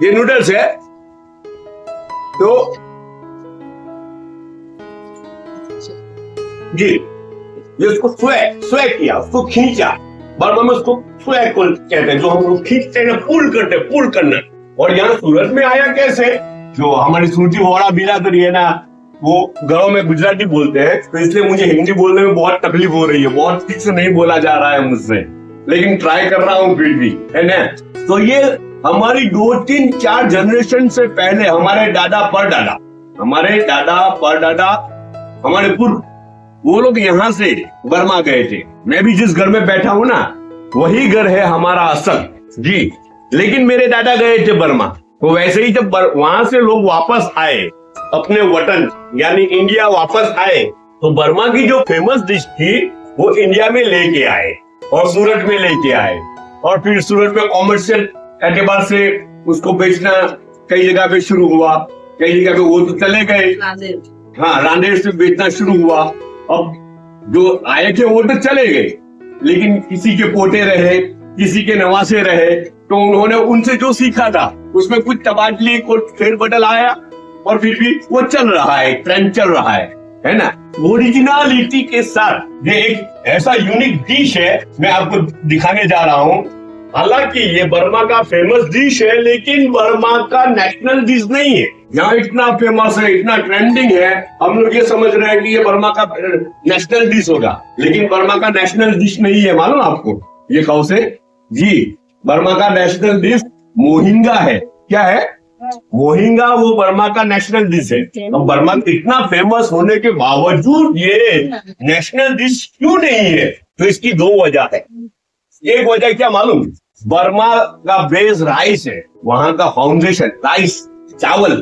ये नूडल्स है तो जी, ये उसको स्वे किया, उसको खींचा। बर्मा में उसको स्वे कहते हैं, जो हम लोग खींचते हैं, पुल करते हैं, पुल करना। और यहाँ सूरत में आया कैसे, जो हमारी सूरती वोड़ा बिला करी है ना, वो घरों में गुजराती बोलते हैं, तो इसलिए मुझे हिंदी बोलने में बहुत तकलीफ हो रही है, बहुत ठीक से नहीं बोला जा रहा है मुझसे, लेकिन ट्राई कर रहा हूँ फिर भी, है ना। तो ये हमारी 2, 3, 4 जनरेशन से पहले हमारे दादा परदादा, हमारे पूर्व, वो लोग यहाँ से बर्मा गए थे। मैं भी जिस घर में बैठा हूँ ना, वही घर है हमारा असल जी। लेकिन मेरे दादा गए थे बर्मा, तो वैसे ही जब वहां से लोग वापस आए अपने वतन यानी इंडिया वापस आए, तो बर्मा की जो फेमस डिश थी वो इंडिया में लेके आए और सूरत में लेके आए, और फिर सूरत में कॉमर्शियल एतबार से उसको बेचना कई जगह पे शुरू हुआ, कई जगह पे वो तो चले गए, हाँ रांदेर से बेचना शुरू हुआ। अब जो आए थे वो तो चले गए, लेकिन किसी के पोते रहे, किसी के नवासे रहे, तो उन्होंने उनसे जो सीखा था उसमें कुछ तबादले, कुछ फेरबदल आया, और फिर भी वो चल रहा है, ट्रेंड चल रहा है ना। ओरिजिनलिटी के साथ ये एक ऐसा यूनिक डिश है, मैं आपको दिखाने जा रहा हूँ। हालांकि ये बर्मा का फेमस डिश है, लेकिन बर्मा का नेशनल डिश नहीं है। यहाँ इतना फेमस है, इतना ट्रेंडिंग है, हम लोग ये समझ रहे हैं कि ये बर्मा का नेशनल डिश होगा, लेकिन बर्मा का नेशनल डिश नहीं है। मालूम आपको ये खाउसे जी, बर्मा का नेशनल डिश मोहिंगा है। क्या है? मोहिंगा, वो बर्मा का नेशनल डिश है। अब बर्मा इतना फेमस होने के बावजूद ये नेशनल डिश क्यों नहीं है? तो इसकी 2 वजह है। एक वजह क्या मालूम? बर्मा का बेस राइस है, वहां का फाउंडेशन राइस, चावल,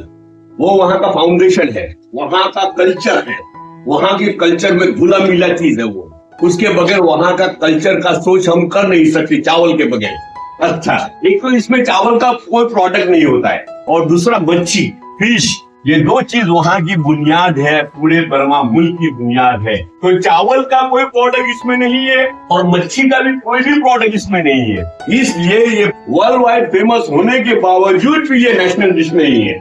वो वहां का फाउंडेशन है, वहां का कल्चर है, वहां के कल्चर में घुला मिला चीज है वो। उसके बगैर वहां का कल्चर का सोच हम कर नहीं सकते चावल के बगैर। अच्छा, एक तो इसमें चावल का कोई प्रोडक्ट नहीं होता है, और दूसरा मच्छी, फिश, ये 2 चीज वहां की बुनियाद है, पूरे बर्मा मुल्क की बुनियाद है। तो चावल का कोई प्रोडक्ट इसमें नहीं है और मच्छी का भी कोई भी प्रोडक्ट इसमें नहीं है, इसलिए ये वर्ल्ड वाइड फेमस होने के बावजूद भी ये नेशनल डिश नहीं है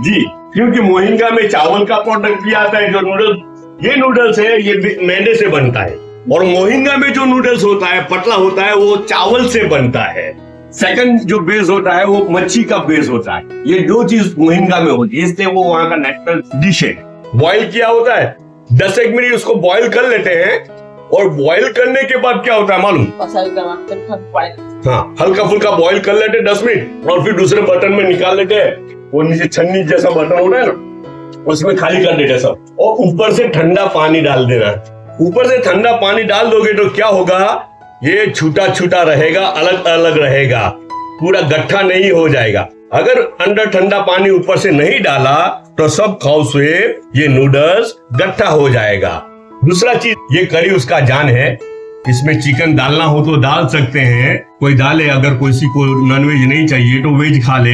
जी। क्योंकि मोहिंगा में चावल का प्रोडक्ट भी आता है, जो नूडल्स, ये नूडल्स है, ये मैदे से बनता है, और मोहिंगा में जो नूडल्स होता है, पतला होता है, वो चावल से बनता है। सेकंड जो बेस होता है वो मच्छी का बेस होता है। ये 2 चीज मोहिंगा में होती है, इसलिए वो वहां का नेशनल डिश है। बॉईल किया होता है, 10-1 मिनट उसको बॉईल कर लेते हैं, और बॉईल करने के बाद क्या होता है मालूम? हाँ, हल्का फुल्का बॉईल कर लेते हैं 10 मिनट, और फिर दूसरे बर्तन में निकाल लेते हैं। वो नीचे छन्नी जैसा बर्तन होता है ना, उसमें खाली कर देते सब, और ऊपर से ठंडा पानी डाल देना। ऊपर से ठंडा पानी डाल दोगे तो क्या होगा, ये छूटा छूटा रहेगा, अलग अलग रहेगा, पूरा गट्ठा नहीं हो जाएगा। अगर अंदर ठंडा पानी ऊपर से नहीं डाला तो सब खाउसे, ये नूडल्स गट्ठा हो जाएगा। दूसरा चीज, ये करी उसका जान है, इसमें चिकन डालना हो तो डाल सकते हैं, कोई डाले, अगर किसी को नॉनवेज नहीं चाहिए तो वेज खा ले,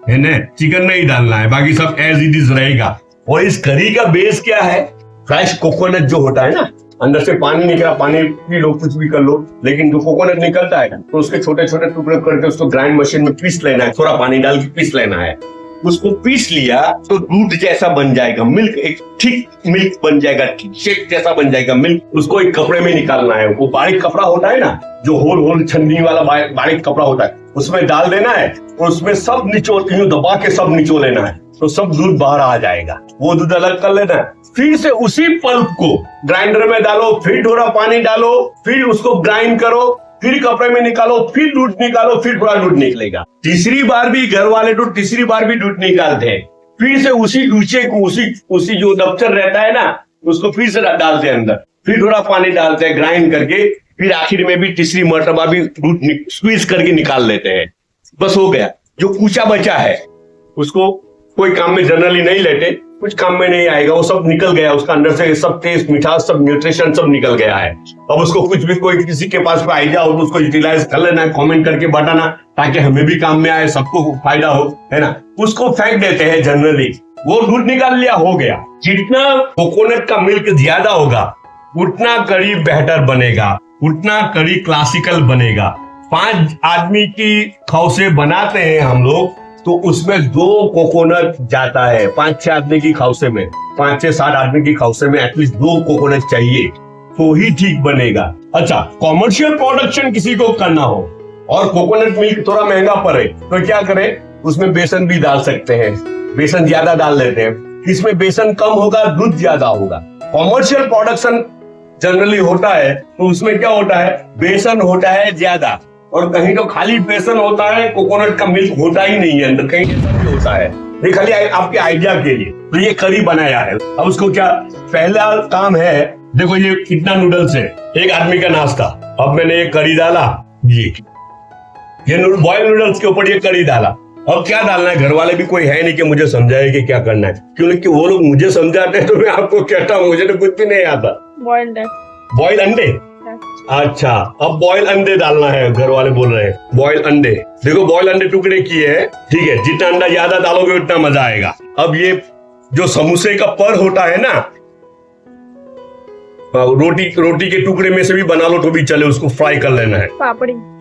है ना। चिकन नहीं डालना है, बाकी सब एज इट इज रहेगा। और इस करी का बेस क्या है? फ्रेश कोकोनट जो होता है ना, अंदर से पानी निकला, पानी पी लो, कुछ भी कर लो, लेकिन जो कोकोनट निकलता है तो उसके छोटे छोटे टुकड़े करके उसको ग्राइंड मशीन में पीस लेना है, थोड़ा पानी डाल के पीस लेना है। उसको पीस लिया तो दूध जैसा बन जाएगा, मिल्क, एक ठीक मिल्क बन जाएगा, शेक जैसा बन जाएगा मिल्क। उसको एक कपड़े में निकालना है, वो बारीक कपड़ा होता है ना, जो होल छन्नी वाला बारीक कपड़ा होता है, उसमें डाल देना है, और उसमें सब निचोड़, दबा के सब निचोड़ लेना है, तो सब दूध बाहर आ जाएगा। वो दूध अलग कर लेना है, फिर से उसी पल्प को ग्राइंडर में डालो, फिर थोड़ा पानी डालो, फिर उसको ग्राइंड करो, फिर कपड़े में निकालो, फिर दूध निकालो, फिर थोड़ा दूध निकलेगा। तीसरी बार भी घर वाले तो तीसरी बार भी दूध निकालते हैं, फिर से उसी दूचे को, उसी जो दफ्तर रहता है ना, उसको फिर से डालते हैं अंदर, फिर थोड़ा पानी डालते हैं ग्राइंड करके, फिर आखिर में भी तीसरी मर्तबा भी दूध स्क्वीज करके निकाल लेते हैं, बस हो गया। जो कूचा बचा है उसको कोई काम में जनरली नहीं लेते, कुछ काम में नहीं आएगा, वो सब निकल गया, उसका अंदर से सब टेस्ट मिठास सब न्यूट्रिशन सब निकल गया है। अब उसको कुछ भी कोई किसी के पास आइडिया हो तो उसको यूटिलाइज कर लेना, कमेंट करके बताना, ताकि हमें भी काम में आए, सबको फायदा हो, है ना। उसको फेंक देते हैं जनरली। वो दूध निकाल लिया, हो गया। जितना कोकोनट का मिल्क ज्यादा होगा उतना करी बेहतर बनेगा, उतना करी क्लासिकल बनेगा। 5 आदमी की खौसे बनाते हैं हम लोग तो उसमें 2 कोकोनट जाता है। 5-6 आदमी की खौसे में, 5-6-7 आदमी की खौसे में एटलीस्ट 2 कोकोनट चाहिए तो ही ठीक बनेगा। अच्छा, कॉमर्शियल प्रोडक्शन किसी को करना हो और कोकोनट मिल्क थोड़ा महंगा पड़े तो क्या करें, उसमें बेसन भी डाल सकते हैं। बेसन ज्यादा डाल लेते हैं, इसमें बेसन कम होगा, दूध ज्यादा होगा। कॉमर्शियल प्रोडक्शन जनरली होता है तो उसमें क्या होता है, बेसन होता है ज्यादा, और कहीं तो खाली बेसन होता है, कोकोनट का मिल्क होता ही नहीं है अंदर, कहीं ऐसा भी होता है। ये खाली आपके आइडिया के लिए। तो ये करी बनाया है। अब उसको क्या, पहला काम है, देखो ये कितना नूडल्स है, एक आदमी का नाश्ता। अब मैंने ये करी डाला, ये बॉयल नूडल्स के ऊपर ये करी डाला। अब क्या डालना है, घर वाले भी कोई है नहीं कि मुझे समझाए कि क्या करना है, क्योंकि वो लोग मुझे समझाते हैं तो मैं आपको कहता हूँ, मुझे तो कुछ भी नहीं आता। बॉयल अंडे, अच्छा, अब बॉयल अंडे डालना है, घर वाले बोल रहे हैं बॉयल अंडे। देखो बॉयल अंडे टुकड़े किए हैं, ठीक है, जितना अंडा ज्यादा डालोगे उतना मजा आएगा। अब ये जो समोसे का पर होता है ना, रोटी के टुकड़े में से भी बना लो तो भी चले, उसको फ्राई कर लेना है।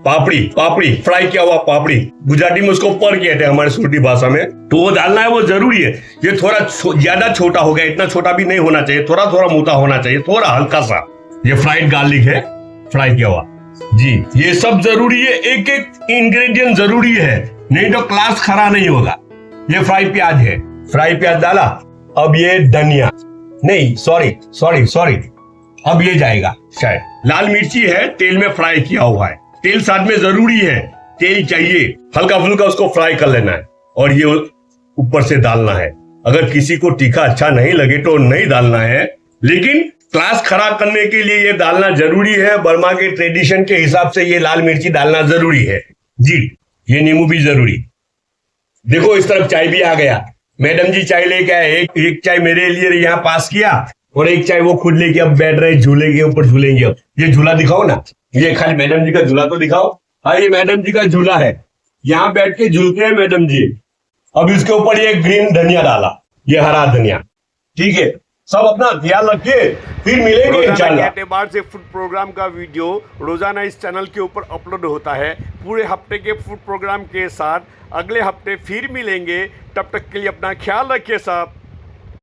पापड़ी फ्राई किया हुआ पापड़ी, गुजराती में उसको पर कहते हैं, हमारे सूरती भाषा में। तो वो डालना है, वो जरूरी है। ये थोड़ा ज्यादा छोटा हो गया, इतना छोटा भी नहीं होना चाहिए, थोड़ा थोड़ा मोटा होना चाहिए, थोड़ा हल्का सा। ये फ्राइड गार्लिक है, फ्राई किया हुआ जी, ये सब जरूरी है, एक एक इंग्रेडिएंट जरूरी है, नहीं तो क्लास खरा नहीं होगा। ये फ्राई प्याज है, फ्राई प्याज डाला। अब ये धनिया, नहीं सॉरी, अब ये जाएगा शायद लाल मिर्ची है, तेल में फ्राई किया हुआ है, तेल साथ में जरूरी है, तेल चाहिए, हल्का फुल्का उसको फ्राई कर लेना है और ये ऊपर से डालना है। अगर किसी को तीखा अच्छा नहीं लगे तो नहीं डालना है, लेकिन क्लास खराब करने के लिए ये डालना जरूरी है। बर्मा के ट्रेडिशन के हिसाब से ये लाल मिर्ची डालना जरूरी है जी। ये नींबू भी जरूरी। देखो इस तरफ चाय भी आ गया, मैडम जी चाय लेके आए, एक चाय मेरे लिए यहाँ पास किया और एक चाय वो खुद लेके अब बैठ रहे, झूले के ऊपर झूलेंगे। अब ये झूला दिखाओ ना, ये खाली मैडम जी का झूला तो दिखाओ। हाँ, ये मैडम जी का झूला है, यहाँ बैठ के झूलते हैं मैडम जी। अब इसके ऊपर ये ग्रीन धनिया डाला, ये हरा धनिया, ठीक है। सब अपना ध्यान रखिए, फिर मिलेंगे इंशाल्लाह। एतबार से फूड प्रोग्राम का वीडियो रोजाना इस चैनल के ऊपर अपलोड होता है, पूरे हफ्ते के फूड प्रोग्राम के साथ। अगले हफ्ते फिर मिलेंगे, तब तक के लिए अपना ख्याल रखिए साहब।